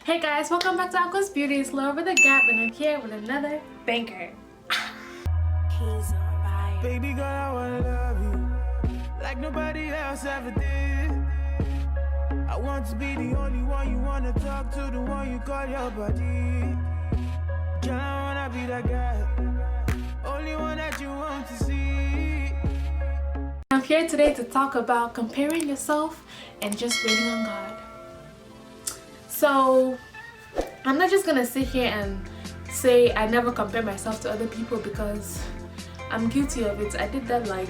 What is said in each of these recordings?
Hey guys, welcome back to Akwasbeauty. It's Low Over the Gap, and I'm here with another banger. He's on fire. Baby girl, I wanna love you like nobody else ever did. I want to be the only one you wanna talk to, the one you call your buddy. Girl, I wanna be that guy, only one that you want to see. I'm here today to talk about comparing yourself and just waiting on God. So I'm not just gonna sit here and say I never compare myself to other people, because I'm guilty of it. I did that like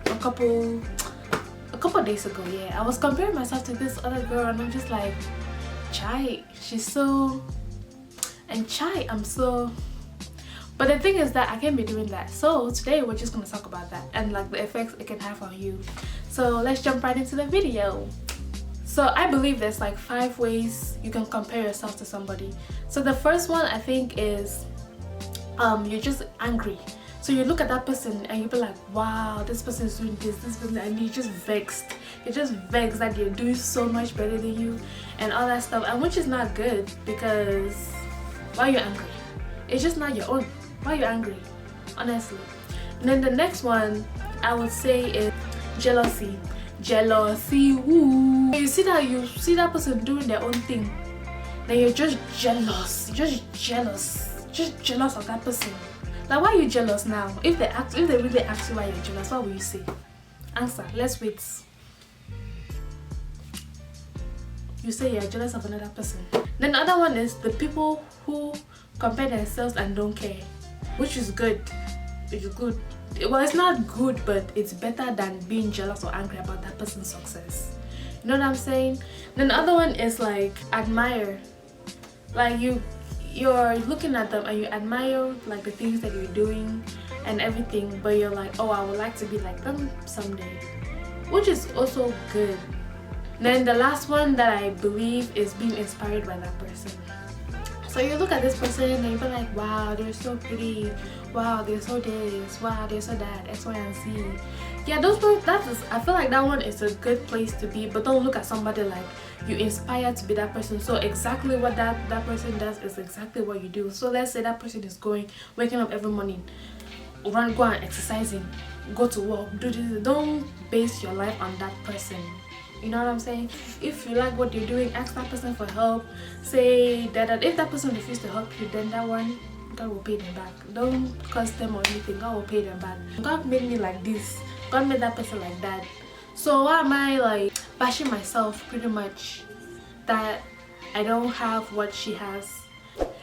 a couple days ago. Yeah, I was comparing myself to this other girl and I'm just like, chai, she's so, and chai, I'm so. But the thing is that I can't be doing that. So today we're just gonna talk about that and like the effects it can have on you. So let's jump right into the video. So I believe there's like 5 ways you can compare yourself to somebody. So the first one I think is you're just angry. So you look at that person and you be like, wow, this person is doing this person, and you're just vexed. You're just vexed that you're doing so much better than you and all that stuff, and which is not good, because why are you angry? It's just not your own. Why are you angry? Honestly. And then the next one I would say is jealousy. Jealousy, woo. You see that person doing their own thing, then you're just jealous. Just jealous of that person. Like, why are you jealous now? If they really ask you why you're jealous, what will you say? Answer. Let's wait. You say you're jealous of another person. Then the other one is the people who compare themselves and don't care, which is good. It's good. Well, it's not good, but it's better than being jealous or angry about that person's success. You know what I'm saying? Then the other one is like admire. Like you're looking at them and you admire like the things that you're doing and everything, but you're like, oh, I would like to be like them someday, which is also good. Then the last one that I believe is being inspired by that person. So you look at this person and you're like, wow, they're so pretty, wow, they're so this, wow, they're so that, X, Y, and Z. Yeah, I feel like that one is a good place to be, but don't look at somebody like you inspire to be that person. So exactly what that person does is exactly what you do. So let's say that person is waking up every morning, go and exercising, go to work, do this. Don't base your life on that person. You know what I'm saying? If you like what you're doing, ask that person for help. Say that if that person refuses to help you, then that one, God will pay them back. Don't curse them or anything. God will pay them back. God made me like this. God made that person like that. So why am I like bashing myself pretty much that I don't have what she has?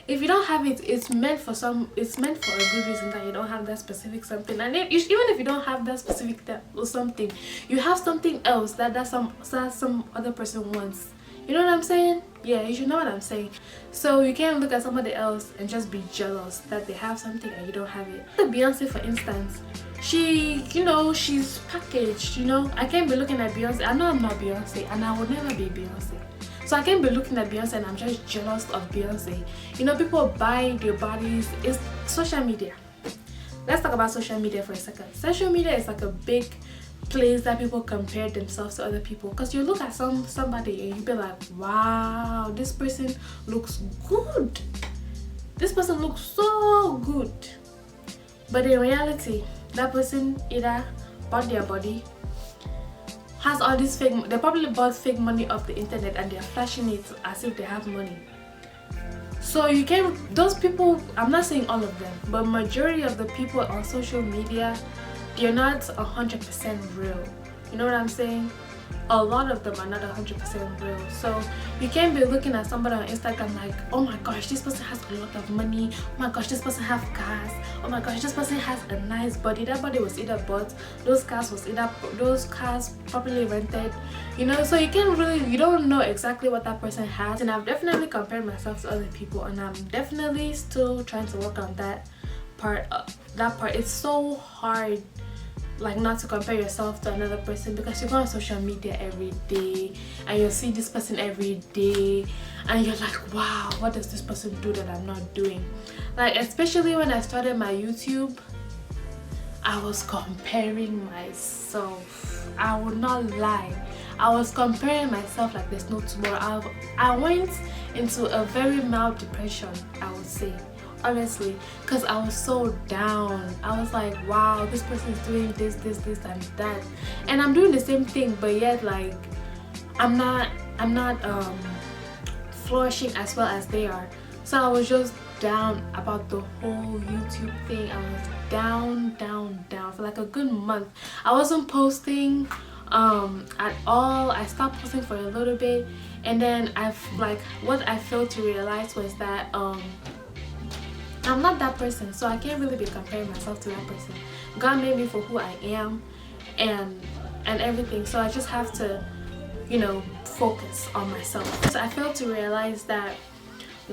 If you don't have it, it's meant for a good reason that you don't have that specific something. And even if you don't have that specific or something, you have something else that some other person wants. You know what I'm saying? Yeah, you should know what I'm saying. So you can't look at somebody else and just be jealous that they have something and you don't have it. Beyonce, for instance, she's packaged. I can't be looking at Beyonce. I know I'm not Beyonce, and I will never be Beyonce. So I can't be looking at Beyonce and I'm just jealous of Beyonce. People buy their bodies. It's social media. Let's talk about social media for a second. Social media is like a big place that people compare themselves to other people. Because you look at somebody and you be like, wow, this person looks good. This person looks so good. But in reality, that person either bought their body, has all this fake. They probably bought fake money off the internet and they're flashing it as if they have money. So you can, those people, I'm not saying all of them, but majority of the people on social media, they're not 100% real. You know what I'm saying? A lot of them are not 100% real. So you can't be looking at somebody on Instagram like, oh my gosh, this person has a lot of money. Oh my gosh, this person has cars. Oh my gosh, this person has a nice body. That body was either bought, those cars properly rented. So you don't know exactly what that person has. And I've definitely compared myself to other people, and I'm definitely still trying to work on that part. It's so hard, like, not to compare yourself to another person, because you go on social media every day and you'll see this person every day and you're like, wow, what does this person do that I'm not doing? Like, especially when I started my YouTube, I was comparing myself. I would not lie. I was comparing myself like there's no tomorrow. I went into a very mild depression, I would say, honestly, because I was so down. I was like, wow, this person is doing this and that, and I'm doing the same thing, but yet like I'm not flourishing as well as they are. So I was just down about the whole YouTube thing. I was down for like a good month. I wasn't posting at all. I stopped posting for a little bit, and then what I failed to realize was that I'm not that person, so I can't really be comparing myself to that person. God made me for who I am and everything, so I just have to, you know, focus on myself. So I failed to realize that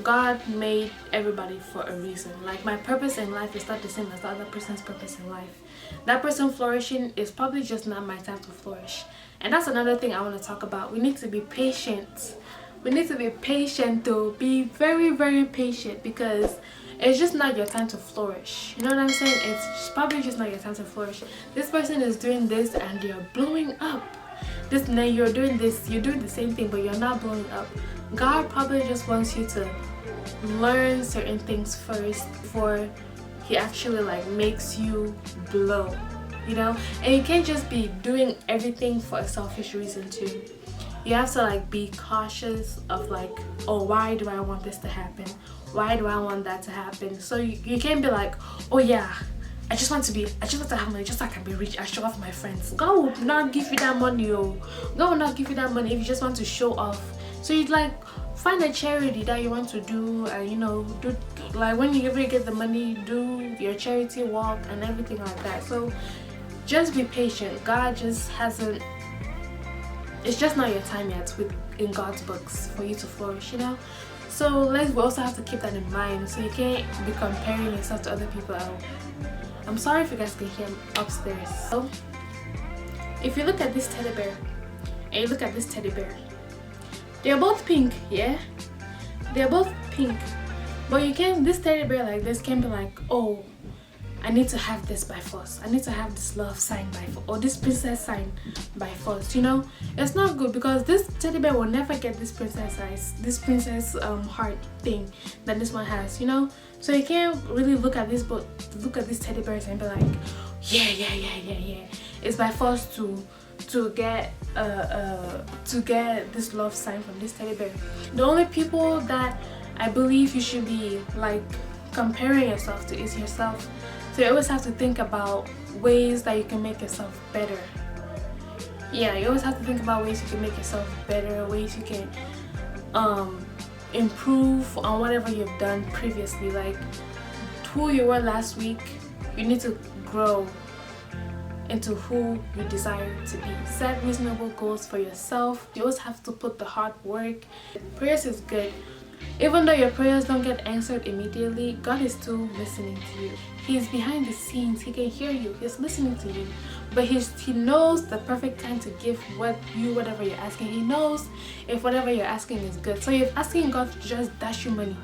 God made everybody for a reason. Like, my purpose in life is not the same as the other person's purpose in life. That person flourishing is probably just not my time to flourish. And that's another thing I want to talk about. We need to be patient. We need to be patient, though. Be very, very patient, because it's just not your time to flourish. You know what I'm saying? It's probably just not your time to flourish. This person is doing this and they're blowing up. Now you're doing this, you're doing the same thing, but you're not blowing up. God probably just wants you to learn certain things first before he actually like makes you blow, you know. And you can't just be doing everything for a selfish reason too. You have to like be cautious of like, oh, why do I want this to happen? Why do I want that to happen? So you can't be like, oh yeah, I just want to have money just so I can be rich. I show off my friends. God will not give you that money, God will not give you that money if you just want to show off. So you'd like find a charity that you want to do, and you know, do like when you ever get the money, do your charity walk and everything like that. So just be patient. God just hasn't, it's just not your time yet in God's books for you to flourish, you know. So we also have to keep that in mind. So you can't be comparing yourself to other people. I'm sorry if you guys can hear me upstairs. So if you look at this teddy bear and you look at this teddy bear, they're both pink, yeah? They're both pink. But you can't, this teddy bear like this can't be like, oh, I need to have this by force. I need to have this love sign by force, or this princess sign by force, you know? It's not good, because this teddy bear will never get this princess eyes, this princess heart thing that this one has, you know? So you can't really look at this teddy bears and be like, yeah. It's by force to get this love sign from this teddy bear. The only people that I believe you should be like comparing yourself to is yourself. So you always have to think about ways that you can make yourself better. Yeah, you always have to think about ways you can make yourself better, ways you can improve on whatever you've done previously. Like who you were last week, you need to grow into who you desire to be. Set reasonable goals for yourself. You always have to put the hard work. Prayers is good. Even though your prayers don't get answered immediately, God is still listening to you. He's behind the scenes. He can hear you. He's listening to you. But he knows the perfect time to give whatever you're asking. He knows if whatever you're asking is good. So you're asking God to just dash you money,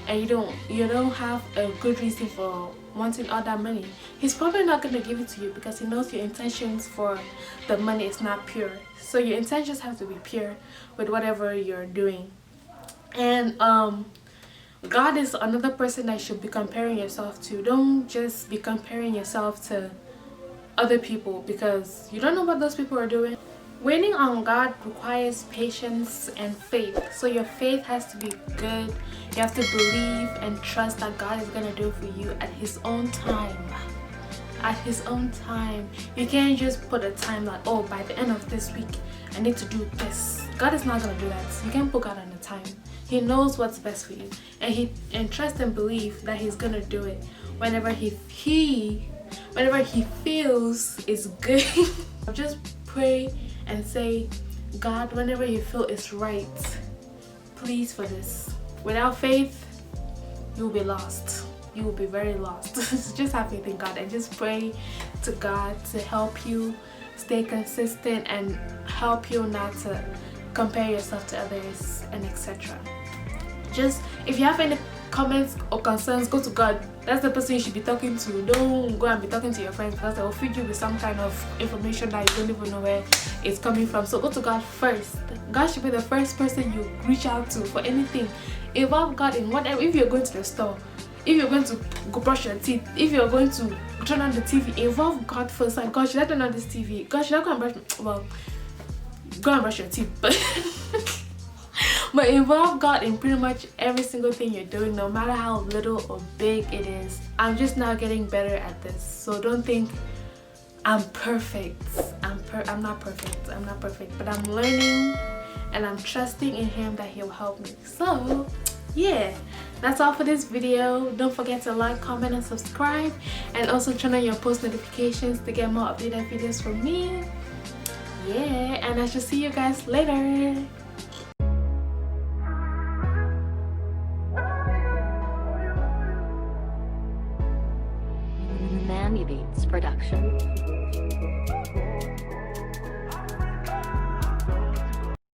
and you don't have a good reason for wanting all that money. He's probably not going to give it to you because he knows your intentions for the money is not pure. So your intentions have to be pure with whatever you're doing. And God is another person that you should be comparing yourself to. Don't just be comparing yourself to other people, because you don't know what those people are doing. Waiting on God requires patience and faith. So your faith has to be good. You have to believe and trust that God is going to do it for you at his own time. At his own time. You can't just put a time like, oh, by the end of this week I need to do this. God is not going to do that. You can't put God on a time. He knows what's best for you, and trust and believe that he's going to do it whenever he feels is good. Just pray and say, God, whenever you feel it's right, please for this. Without faith, you will be lost. You will be very lost. Just have faith in God and just pray to God to help you stay consistent and help you not to compare yourself to others and etc. Just if you have any comments or concerns, go to God. That's the person you should be talking to. Don't go and be talking to your friends, because they will feed you with some kind of information that you don't even know where it's coming from. So go to God first. God should be the first person you reach out to for anything. Involve God in whatever. If you're going to the store, if you're going to go brush your teeth, if you're going to turn on the TV, involve God first. Like, God, should I turn on this TV? God, should I go and brush? Well, go and brush your teeth, but involve God in pretty much every single thing you're doing, no matter how little or big it is. I'm just now getting better at this, so don't think I'm perfect. I'm not perfect, but I'm learning and I'm trusting in Him that He'll help me. So yeah, that's all for this video. Don't forget to like, comment, and subscribe, and also turn on your post notifications to get more updated videos from me. Yeah, and I shall see you guys later. Manny Beats Production.